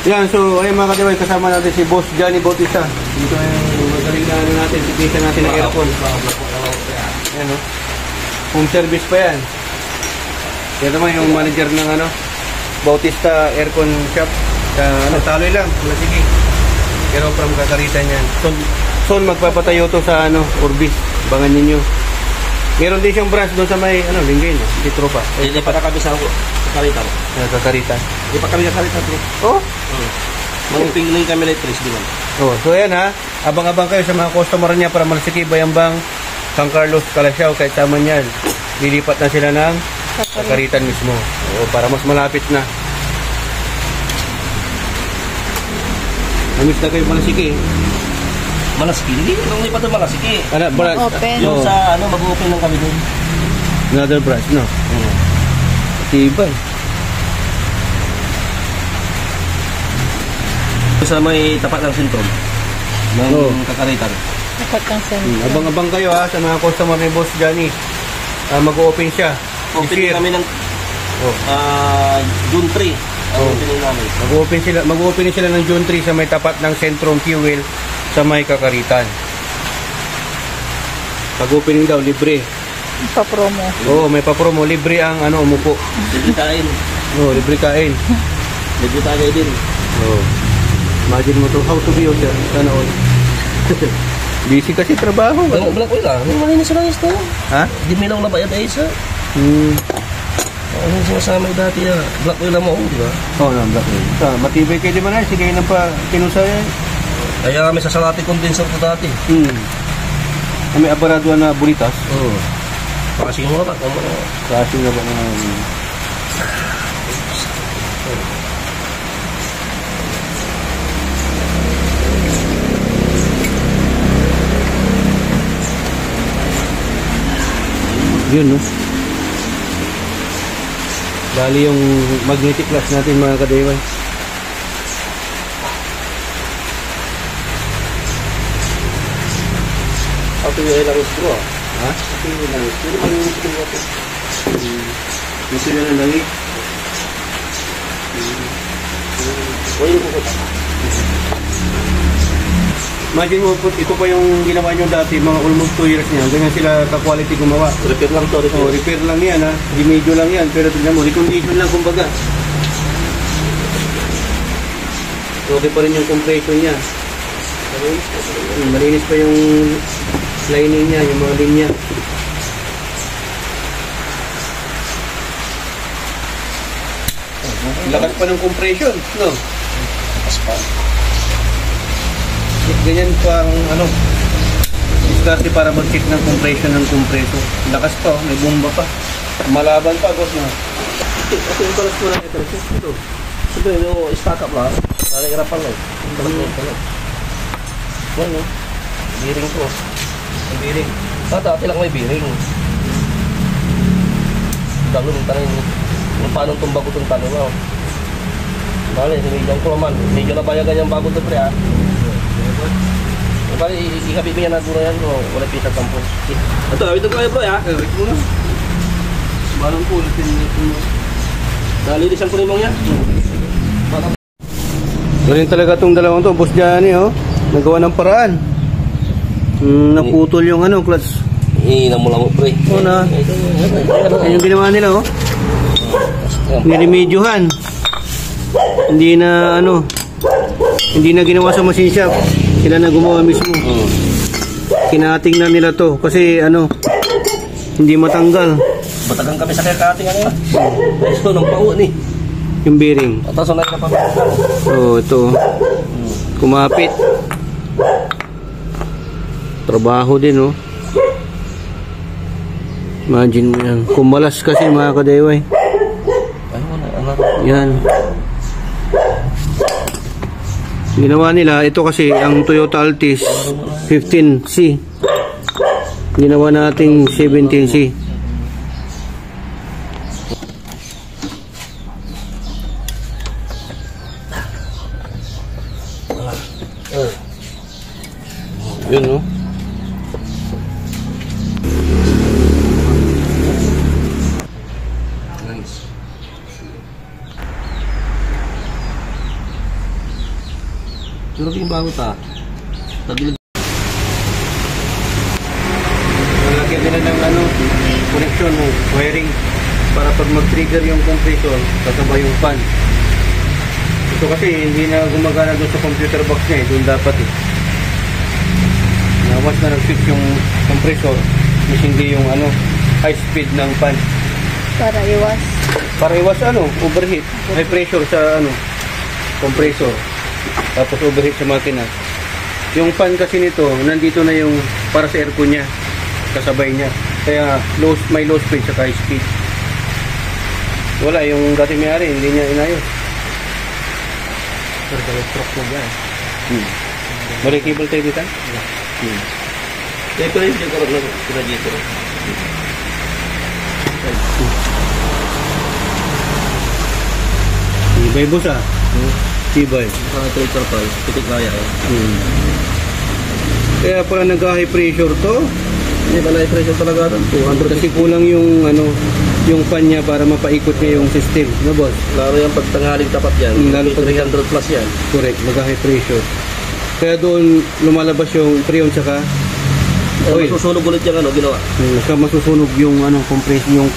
Yan, so ayun mga kadiway, kasama natin si Boss Johnny Bautista. Dito yung magaling na ano natin, tikisa natin ng aircon. Yan o. Home service pa yan. Yan naman yung manager ng ano, Bautista Aircon Shop. Sa ano, Taloy lang, sige. Pero from Kakaritan yan. Soon magpapatayo to sa ano, Orbis. Bangan ninyo. Meron din siyang branch doon sa may ano, Lingayen, di tropa. Hindi pa kami sa Kakaritan. Kakaritan. Hindi pa kami Kakaritan. Oh? Mag-uping lang kami like 3 di man. Oh, so yan ha. Abang-abang kayo sa mga customer niya para Malasiki, Bayambang, San Carlos, Calasiao, kahit tama niyan. Lilipat na sila ng Kakaritan mismo. O, para mas malapit na. Namiss na kayo Malasiki. Malasiki? Hindi, nung lipat ng Malasiki. Ano, branch? Open. Yung sa ano, mag-open lang kami doon. Another branch, no? Tibay. Sa may tapat ng sentro ng Kakaritan. Tapat ng sentro. Abang-abang kayo ha sa mga customer ni Boss Johnny. Mag-open siya. Open kami ng June 3. Opening namin. Mag-open sila ng June 3 sa may tapat ng Sentrum Fuel sa may Kakaritan. Pag-opening daw, libre. Pa-promo. Oo, may pa-promo. Libre ang ano, umupo. Libre kain. Oo, libre kain. Libre tagay din. Oo. Imagine mo to, how to be yourself. Sana all. Busy kasi trabaho. Black oil lang. Malinis lang ito. Ha? Di may lang nabayad ay isa. Ano yung sinasama dati ya? Black oil lang mo, di ba? Oo, black oil. Matibay kayo di ba na? Sige na pa kinusaya. Kaya kami sasalati condenser ko dati. May abarado na buritas. Oo. Pakasing mo na ba? Kasing na ba na? Yun, no? Bali yung magnetic glass natin mga kadaywan. Ito yung ilang screw, ah. Ha? Ito yung ilang screw. Ito yung screw natin. Gusto nyo na langit? Oil ko ko. Imagine mo, ito pa yung ginawa nyo dati, mga almost 2 years niya. Ganyan sila ka-quality gumawa. Repair lang to, repair. Oh, repair lang yan ha. Di medyo lang yan. Pero tignan mo, recondition lang kumbaga. Okay pa rin yung compression niya. Malinis pa yung lining niya, yung mga linya. Lakas pa ng compression, no? Lakas pa. Ganyan pa ang ano, diskarte para mag-check ng compression ng compressor. Lakas pa, may bomba pa. Malaban pa, boss na. Ito yung balas mo lang ito. Ito yung stock up lang. Narihirapan lang. Balas mo ito lang. Ano? Bearing ko. Ang bearing. Dati lang may bearing. Dalo ng tanin. Kung paano tumbag ko itong tanin mo. Bale, sinigyan ko naman. Medyo nabayagan yung bago ito pre ha. Bale, ikabibigyan na duro yan. Wala pisag kampo. Ito, awit ko kayo bro ha. Wait mo na. Balang po, ulitin mo. Nalilisan ko rin mong yan. Galing talaga itong dalawang to, Boss Johnny, oh. Nagawa ng paraan. Naputol yung ano, clutch. Namula mo pre. Oo na. Yan yung ginawa nila, oh. Niremedyohan. Hindi na, ano, hindi na ginawa sa machine shop. Sila na gumawa mismo. Kinating na nila to. Kasi, ano, hindi matanggal. Batagang kami sa kakating ano yan. Ito, nang pao ni. Yung bearing. Tapos na napapagkakan. Oh, ito. Kumapit. Trabaho din, oh. Imagine mo yan. Kumalas kasi mga kadeyway. Yan. Ginawa nila, ito kasi ang Toyota Altis 15C. Ginawa nating 17C. Yun, no? Pero yung bago ta. Tagilid. Nalagyan nila ng connection mo, wiring, para pag mag-trigger yung compressor, kasabay yung fan. Ito kasi hindi na gumagana doon sa computer box niya, doon dapat eh. Once na nag-switch yung compressor, is hindi yung high speed ng fan. Para iwas. Para iwas overheat, high pressure sa compressor. Tapos overheat sa makina. Yung fan kasi nito, nandito na yung para sa aircon niya, kasabay niya. Kaya may low speed sa high speed. Wala, yung dating may-ari, hindi niya inayos. Pero kalau truck mo yan. Balik cable tayo dito? Ito yung siguro lang sila dito. Tibay boss Tibay. Ito yung trapal, pitik kaya. Kaya pala nag-high pressure to. Hindi pala yung pressure talaga ito. 200. Kasi kulang yung yung fan niya para mapaikot niya yung system, no boss? Lalo yung pagtanghaling tapat yan. Lalo pag 300 plus yan. correct, mag-high pressure. Kaya doon lumalabas yung freon tsaka oil. Masusunog ulit yung ginawa. Saka masusunog yung compressor, yung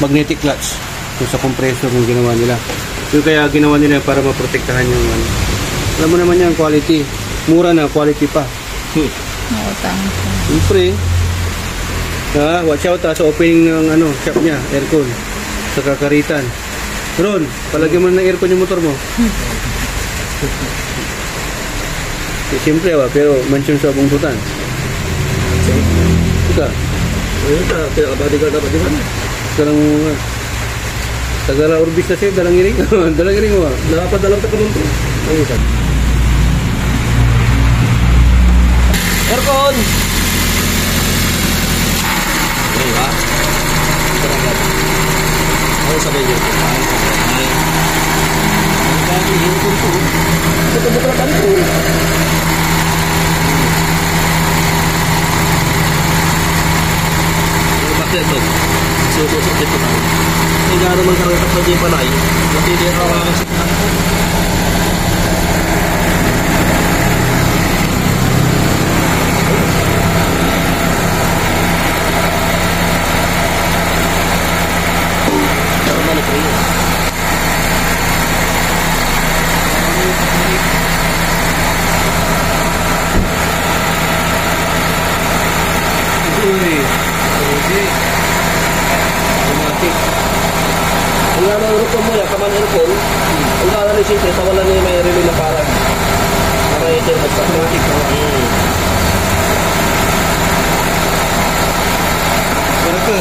magnetic clutch yung sa compressor yung ginawa nila. So kaya ginawa nila para maprotektahan yung alam mo naman yan, quality. Mura na, quality pa. Nakutang. Siyempre, watch out sa opening ng shop niya, aircon. Sa kakaritan. Ron, palagyan mo na ng aircon yung motor mo. Siyempre pero mention sa bungsutan. Ika. Ito, pinaka-bodyguard dapat di ba? Sekarang Tagala Orbis na siya, dalang iring. Dalang iring mo. Nakapadalang ka naman po. Ang isa. Aircon! Ano ba? Ito lang yan. Ako sabay yun. Ang dami aircon po. Ito ba pala kami po? Bakit ito? Sususok ito tayo. Hindi nga naman karagap na di panay. Matili ang kawakas ito na po. Normal ito yun. Ang nga ng aircon mo yan, kaman aircon, ang nga ng isipin, tawalan niya may relay na parang nakaitin at automatic. Berapa?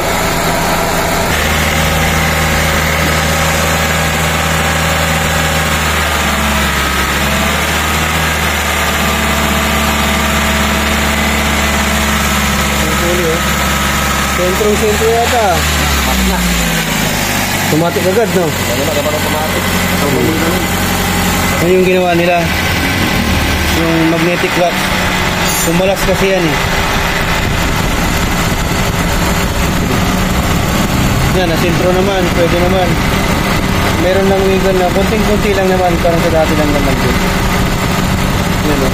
Sentro yata. Automatic agad, no? Ano na, gaman automatic. Ano yung ginawa nila? Yung magnetic clutch. Pumalas kasi yan eh. Yan, nasintro naman. Pwede naman. Meron lang wiggle na. Kunting-kunti lang naman. Parang sa dati lang naman din. Yan o.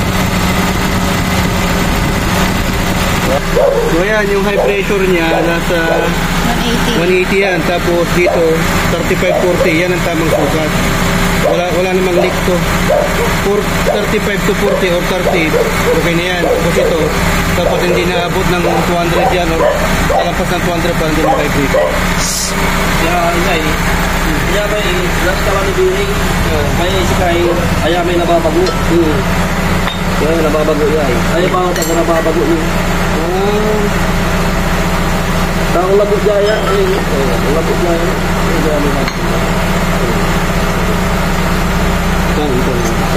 So yan, yung high pressure niya nasa 180. 180 yan. Tapos dito 35-40. Yan ang tamang sukat. Wala namang leak to. 35 to 40 or 30. Okay na yan. Tapos ito, dapat hindi naabot ng 200 yan or kalampas ng 200 para hindi mag-vibrate. Kaya nga eh. Kaya ba eh, last ka lang ni Biring, kaya isikay, kaya may nababago. Kaya may nababago yan eh. Kaya ba ang taga nababago yun? Ang labot jaya, ang labot jaya.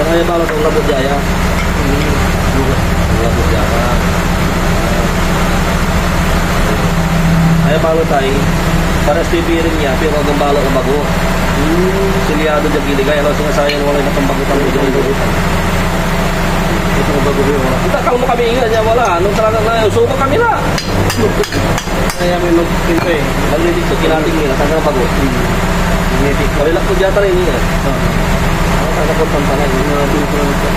Kaya ba ang labot jaya? Ang labot jaya. Kaya ba ang tayo? Para sa bibirin niya, pero ang balo ang bago. Silyado dyan giligay. Alam sa sayang wala na pambagutan ko dyan. Ito ang bago yun. Kita kang mo kami ingat niya, wala. Nung talaga na yun, suko kami na. Kaya may mag-pinto eh. Ano dito, kinating nila, saan ang bago? Malilak ko dyan rin niya. Sana po pampalan. Yung mga pinipinang ito.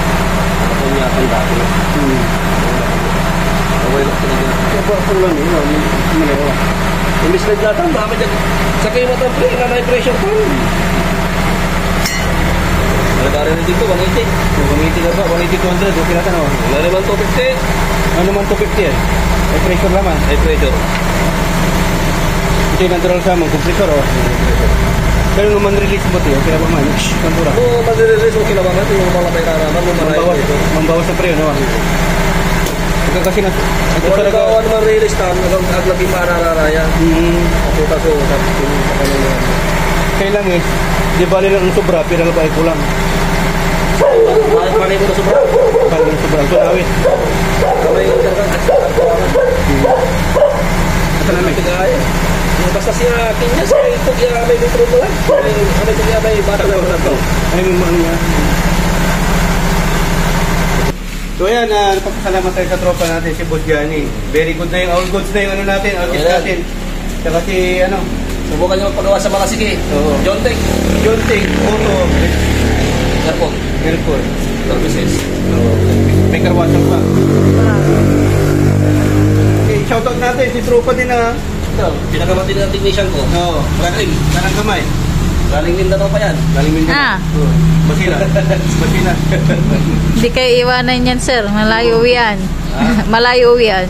Ako niya akong dati. Okay lang talaga. Kaya po ako lang yun. Malawa. Imbis na datan, baka dyan. Sa kayo matang pre, na may pressure po. Nagkari na dito, 180. 180 na ba? 180, 200. Okay na tanong. Wala naman 250. Ano naman 250 yan? May pressure naman. High pressure. Ito yung natural sa mga compressor. Oh. Pero naman release mo ito. Okay na ba man? Kantura. Kung mag-release, okay naman natin. Yung malapay na naman, yung maray ito. Mambawas sa preo, no? Ito kasi na... Ito Kung talaga... nagawa naman release time, naglagi marararaya. Ako taso, Kailang eh. Di ba nila ang sobra, pero na ba ay kulang? Manay mo na sobra. Paano yung sobra? Ito nawit. Kamay yung kargang at kawangan. Ito namin. Kagaya. Basta siya kinya sa ito kaya may metro ko lang. May kaya may bata na wala to. Ay, may mga nga. So ayan, napapasalamat tayo sa tropa natin si Boss Johnny. Very good na yung all goods na yung ano natin, outfit Yeah. natin. Saka si ano, Subukan nyo magpagawa sa mga sige. Oo. John Tech. John Ting, Auto, Airport. Airport. Services. May karwasan pa. Okay, shoutout natin si tropa din na Ito, pinagamati ng technician ko. no, galing, kanang kamay. Galing Mindanao pa yan. Galing din. Oo. Masina. Masina. Hindi kayo iwanan yan, sir. Malayo yan. Malayo yan.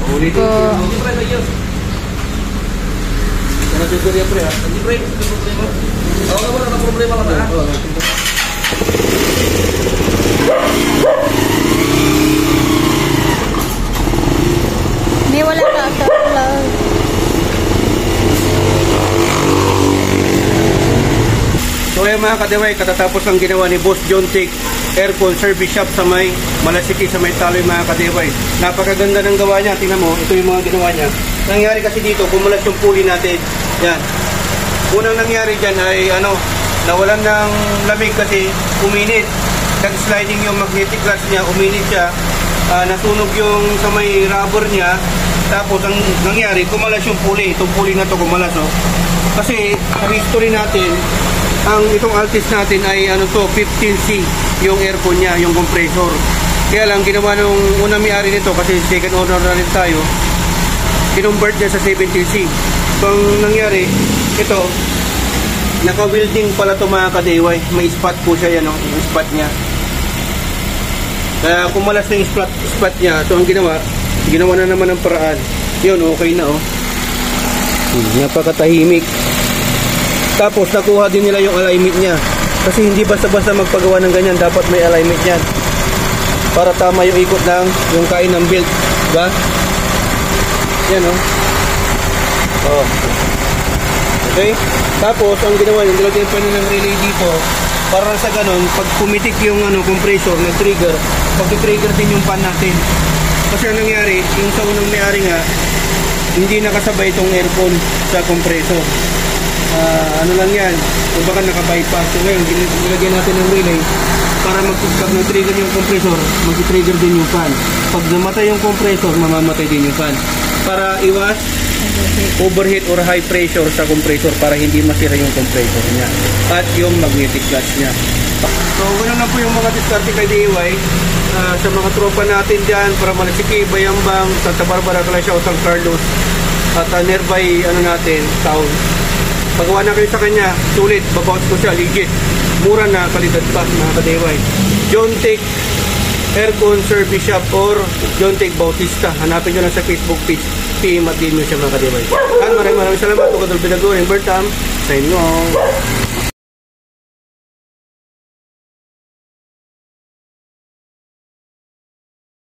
Ulitin So, ko. Hindi pre, may yun. Ano tutorial pre ha? Hindi pre, may problema. Oo ka mo na, problema ka na ha? may wala ka sa vlog. So ayan mga kadeway, katatapos lang ginawa ni Boss John Tick Aircon Service Shop sa may Malasiki, sa may Taloy mga kadeway. Napakaganda ng gawa niya. Tingnan mo, ito yung mga ginawa niya. Nangyari kasi dito, kumulas yung pulley natin. Yan. Unang nangyari dyan ay nawalan ng lamig kasi uminit. Nag-sliding yung magnetic clutch niya, uminit siya. Nasunog yung sa may rubber niya. Tapos ang nangyari, kumalas yung pulley. Itong pulley na to kumalas, oh. Kasi sa history natin, ang itong Altis natin ay 15C yung aircon niya, yung compressor. Kaya lang ginawa nung unang may-ari nito kasi second owner na rin tayo, kinonvert niya sa 17C. So ang nangyari, ito, naka-welding pala ito mga ka-DIY. May spot po siya yan, yung spot niya. Kaya kumalas na yung spot niya. So ang ginawa na naman ng paraan. Yun, okay na oh. Napakatahimik. Tapos nakuha din nila yung alignment niya. Kasi hindi basta-basta magpagawa ng ganyan, dapat may alignment yan. Para tama yung ikot ng yung kain ng belt, diba? Yan oh. Oh. Okay? Tapos ang ginawa niya, nilagyan pa nila ng relay dito para sa ganun, pag pumitik yung compressor na trigger, pag-trigger din yung pan natin. Kasi ang nangyari, yung sa unang may-ari nga, hindi nakasabay itong aircon sa compressor. Ano lang yan, kung baka naka-bypass. So ngayon, nilagyan natin ng relay para mag-pag na-trigger yung compressor, mag-trigger din yung fan. Pag namatay yung compressor, mamamatay din yung fan. Para iwas overheat or high pressure sa compressor para hindi masira yung compressor niya at yung magnetic clutch niya. So ganun na po yung mga diskarte kay DIY sa mga tropa natin dyan para Malasiki, Bayambang, Santa Barbara, Calasiao, San Carlos at nearby natin, town. Pagawa na kayo sa kanya, sulit, babawas ko siya, legit. Mura na, kalidad pa, mga ka-DIY. John Tick Aircon Service Shop or John Tick Bautista. Hanapin nyo lang sa Facebook page. PM at din nyo siya mga ka-DIY. Maraming salamat. Ito Kadol Pinagor, Bertam. Signing off.